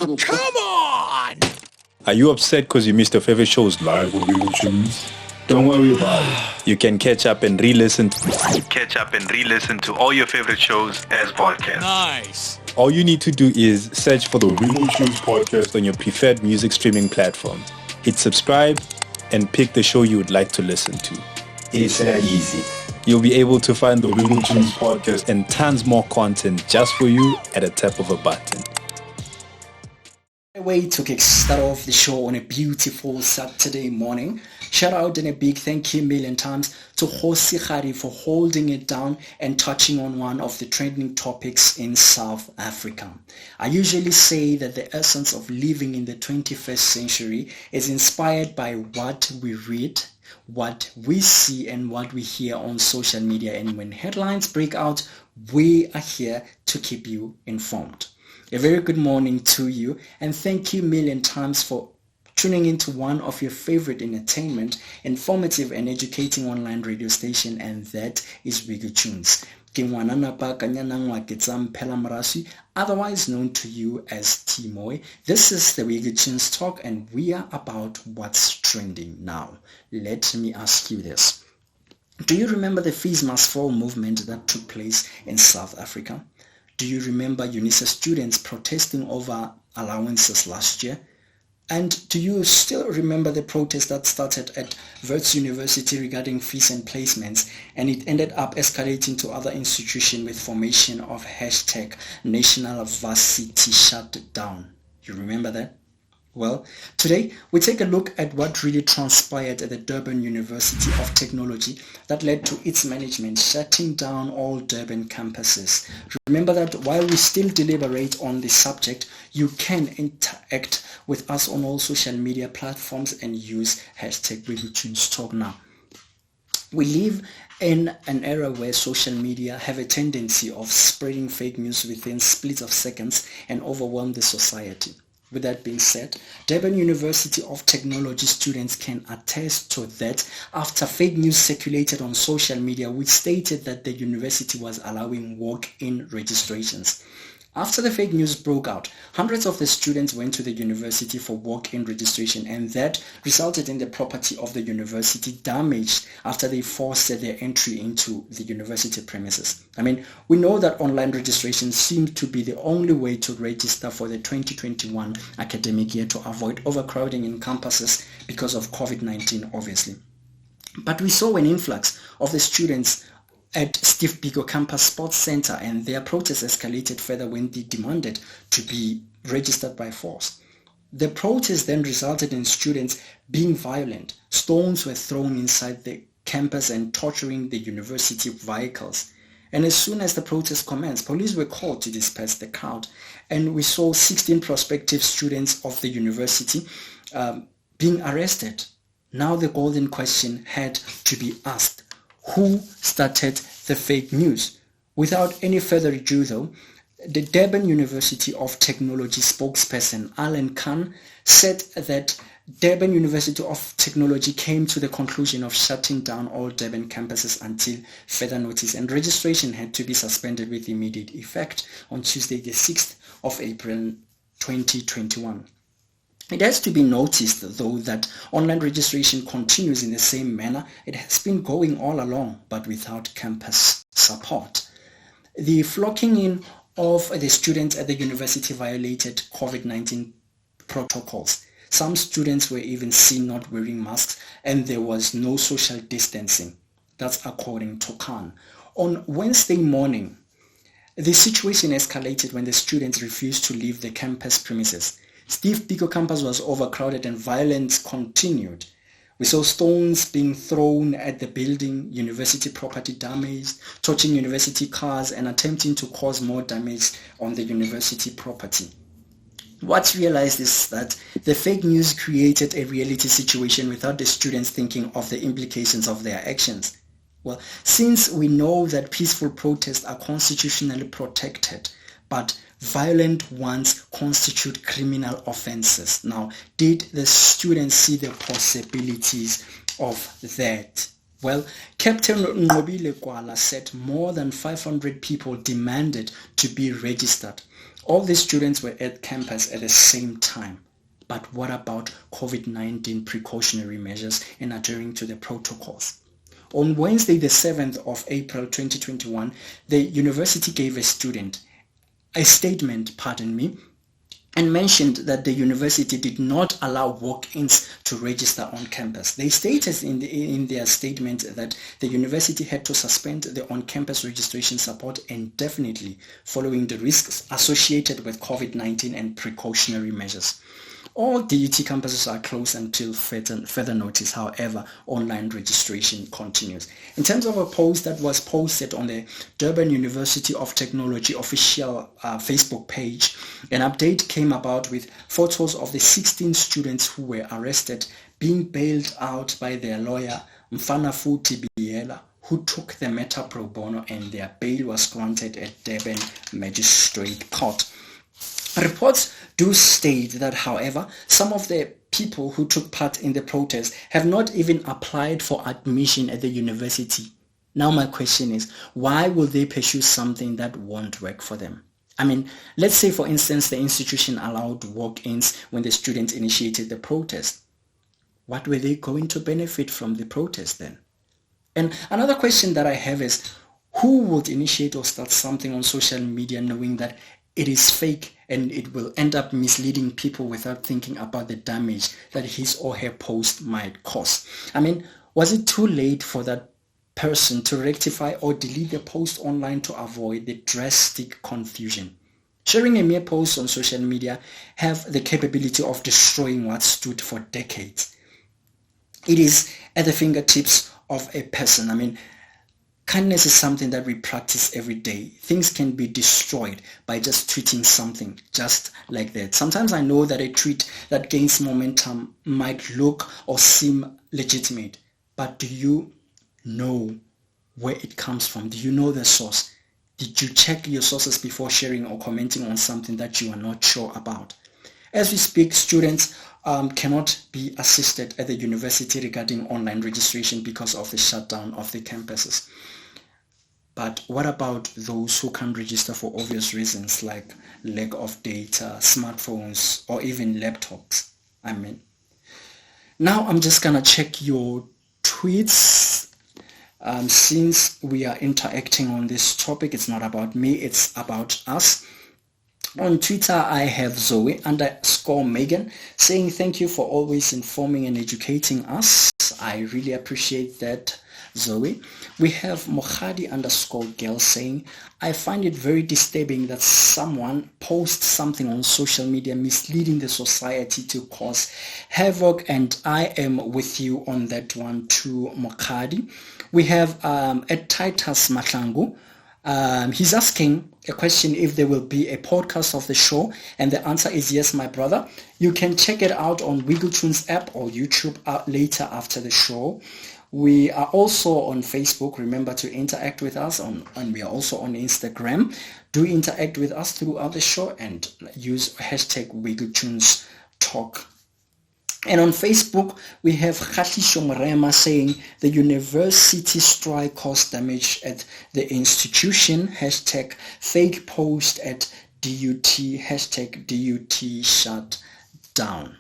Come on! Are you upset because you missed your favorite shows live on Real Tunes? Don't worry about it. You can catch up and re-listen to all your favorite shows as podcasts. Nice. All you need to do is search for the Real Tunes podcast on your preferred music streaming platform. Hit subscribe and pick the show you would like to listen to. It's that easy. You'll be able to find the Real Tunes podcast and tons more content just for you at a tap of a button. Way to kickstart off the show on a beautiful Saturday morning. Shout out and a big thank you million times to Hosi Khari for holding it down and touching on one of the trending topics in South Africa. I usually say that the essence of living in the 21st century is inspired by what we read, what we see and what we hear on social media, and when headlines break out, we are here to keep you informed. A very good morning to you, and thank you million times for tuning into one of your favorite entertainment, informative and educating online radio station, and that is Real Tunes. Otherwise known to you as Tmooi. This is the Real Tunes Talk, and we are about what's trending now. Let me ask you this. Do you remember the Fees Must Fall movement that took place in South Africa? Do you remember UNISA students protesting over allowances last year? And do you still remember the protest that started at Wits University regarding fees and placements, and it ended up escalating to other institutions with formation of hashtag National Varsity Shutdown? You remember that? Well, today we take a look at what really transpired at the Durban University of Technology that led to its management shutting down all Durban campuses. Remember that while we still deliberate on the subject, you can interact with us on all social media platforms and use hashtag Real Tunes Talk now. We live in an era where social media have a tendency of spreading fake news within splits of seconds and overwhelm the society. With that being said, Durban University of Technology students can attest to that after fake news circulated on social media which stated that the university was allowing walk-in registrations. After the fake news broke out, hundreds of the students went to the university for walk-in registration, and that resulted in the property of the university damaged after they forced their entry into the university premises. I mean, we know that online registration seemed to be the only way to register for the 2021 academic year to avoid overcrowding in campuses because of COVID-19, obviously. But we saw an influx of the students at Steve Biko Campus Sports Center, and their protest escalated further when they demanded to be registered by force. The protest then resulted in students being violent. Stones were thrown inside the campus and torturing the university vehicles. And as soon as the protest commenced, police were called to disperse the crowd, and we saw 16 prospective students of the university being arrested. Now the golden question had to be asked: who started the fake news? Without any further ado though, the Durban University of Technology spokesperson Alan Khan said that Durban University of Technology came to the conclusion of shutting down all Durban campuses until further notice, and registration had to be suspended with immediate effect on Tuesday the 6th of April 2021. It has to be noticed, though, that online registration continues in the same manner it has been going all along, but without campus support. The flocking in of the students at the university violated COVID-19 protocols. Some students were even seen not wearing masks, and there was no social distancing. That's according to Khan. On Wednesday morning, the situation escalated when the students refused to leave the campus premises. Steve Biko campus was overcrowded and violence continued. We saw stones being thrown at the building, university property damaged, torching university cars, and attempting to cause more damage on the university property. What's realized is that the fake news created a reality situation without the students thinking of the implications of their actions. Well, since we know that peaceful protests are constitutionally protected, but violent ones constitute criminal offenses. Now, did the students see the possibilities of that? Well, Captain Nqobile Kwala said more than 500 people demanded to be registered. All these students were at campus at the same time. But what about COVID-19 precautionary measures and adhering to the protocols? On Wednesday, the 7th of April 2021, the university gave a statement, and mentioned that the university did not allow walk-ins to register on campus. They stated in their statement that the university had to suspend the on-campus registration support indefinitely following the risks associated with COVID-19 and precautionary measures. All DUT campuses are closed until further notice. However, online registration continues. In terms of a post that was posted on the Durban University of Technology official Facebook page, an update came about with photos of the 16 students who were arrested being bailed out by their lawyer, Mfanafuthi Biela, who took the matter pro bono, and their bail was granted at Durban Magistrate Court. Reports do state that, however, some of the people who took part in the protest have not even applied for admission at the university. Now my question is, why will they pursue something that won't work for them? I mean, let's say for instance the institution allowed walk-ins when the students initiated the protest. What were they going to benefit from the protest then? And another question that I have is, who would initiate or start something on social media knowing that it is fake and it will end up misleading people without thinking about the damage that his or her post might cause? I mean, was it too late for that person to rectify or delete the post online to avoid the drastic confusion? Sharing a mere post on social media have the capability of destroying what stood for decades. It is at the fingertips of a person. I mean, kindness is something that we practice every day. Things can be destroyed by just tweeting something just like that. Sometimes I know that a tweet that gains momentum might look or seem legitimate, but do you know where it comes from? Do you know the source? Did you check your sources before sharing or commenting on something that you are not sure about? As we speak, students cannot be assisted at the university regarding online registration because of the shutdown of the campuses. But what about those who can't register for obvious reasons like lack of data, smartphones, or even laptops? I mean, now I'm just gonna check your tweets. Since we are interacting on this topic, it's not about me, it's about us. On Twitter, I have Zoe_Megan saying thank you for always informing and educating us. I really appreciate that, Zoe. We have Mohadi_girl saying, I find it very disturbing that someone posts something on social media misleading the society to cause havoc, and I am with you on that one too, Mohadi. We have at Titus Matlangu. He's asking a question if there will be a podcast of the show, and the answer is yes, my brother. You can check it out on WiggleTunes app or YouTube later after the show. We are also on Facebook. Remember to interact with us and we are also on Instagram. Do interact with us throughout the show and use hashtag WiggleTunes Talk. And on Facebook, we have Khatlisho Morema saying the university strike caused damage at the institution. Hashtag fake post at DUT. Hashtag DUT shut down.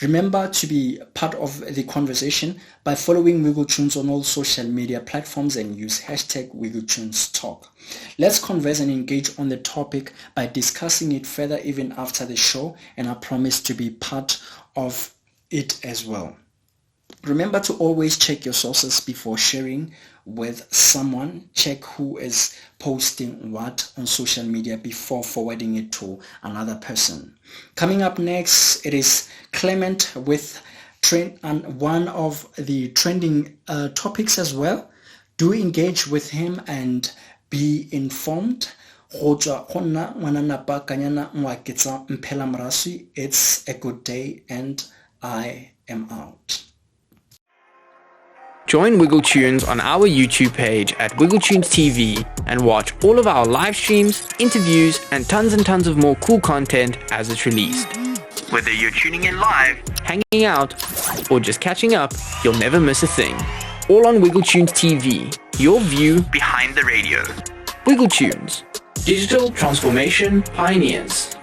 Remember to be part of the conversation by following WiggleTunes on all social media platforms and use hashtag WiggleTunes Talk. Let's converse and engage on the topic by discussing it further even after the show, and I promise to be part of it as well. Remember to always check your sources before sharing with someone. Check who is posting what on social media before forwarding it to another person. Coming up next, it is Clement with one of the trending topics as well. Do engage with him and be informed. It's a good day and I am out. Join WiggleTunes on our YouTube page at WiggleTunes TV and watch all of our live streams, interviews, and tons of more cool content as it's released. Whether you're tuning in live, hanging out, or just catching up, you'll never miss a thing. All on WiggleTunes TV, your view behind the radio. WiggleTunes, Digital transformation pioneers.